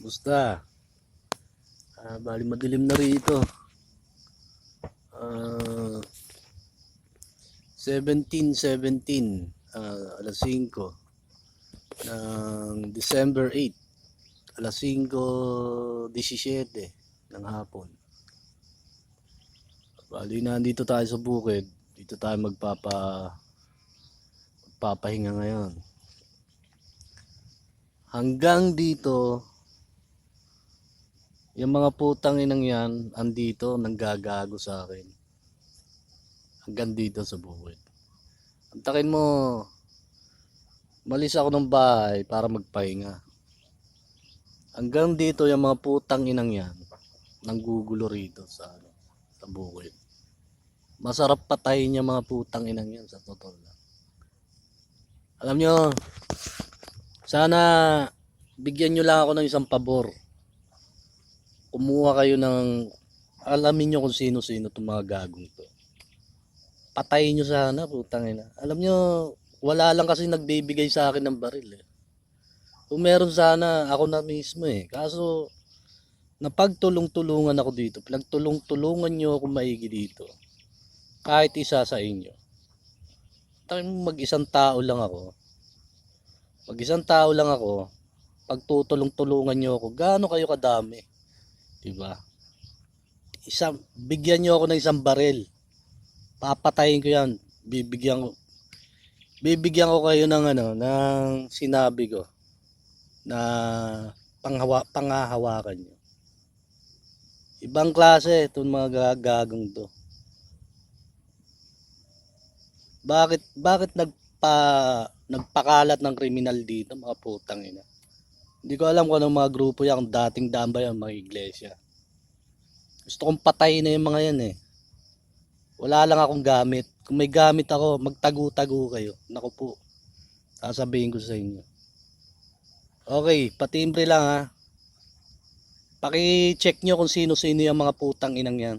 Musta? Bali madilim na rito. 17:17, alas 5 ng December 8, alas 5:17 ng hapon. Bali nandito tayo sa bukid. Dito tayo magpapahinga ngayon. Hanggang dito, yung mga putang inang yan, andito, nanggagago sa akin. Hanggang dito sa bukid. Antakin mo, malis ako ng bahay para magpahinga. Hanggang dito, yung mga putang inang yan, nanggugulo rito sa bukid. Masarap patayin yung mga putang inang yan, sa totoo lang. Alam nyo, sana bigyan nyo lang ako ng isang pabor. Kumuha kayo ng, alamin nyo kung sino-sino itong mga gagong to. Patayin nyo sana, putang ina. Alam nyo, wala lang kasi nagbibigay sa akin ng baril eh. Kung meron sana, ako na mismo eh. Kaso, napagtulong-tulungan ako dito. Pinagtulong-tulungan nyo ako maigi dito. Kahit isa sa inyo. Mag-isang tao lang ako. Mag-isang tao lang ako. Pagtutulong-tulungan nyo ako, gaano kayo kadami? Diba? Bigyan nyo ako ng isang baril. Papatayin ko yan. Bibigyan ko kayo ng ng sinabi ko na panghahawakan nyo. Ibang klase itong mga gagong to. Bakit nagpakalat ng kriminal dito, mga putang ina? Hindi ko alam kung anong mga grupo yan, dating daan ba yan, mga iglesia. Gusto kong patayin na yung mga yan eh. Wala lang akong gamit. Kung may gamit ako, magtago-tago kayo. Naku po, sasabihin ko sa inyo. Okay, patimbre lang ha. Paki-check nyo kung sino-sino yung mga putang inang yan.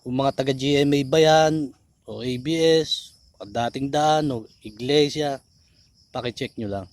Kung mga taga GMA ba yan, o ABS, o dating daan, o iglesia, paki-check nyo lang.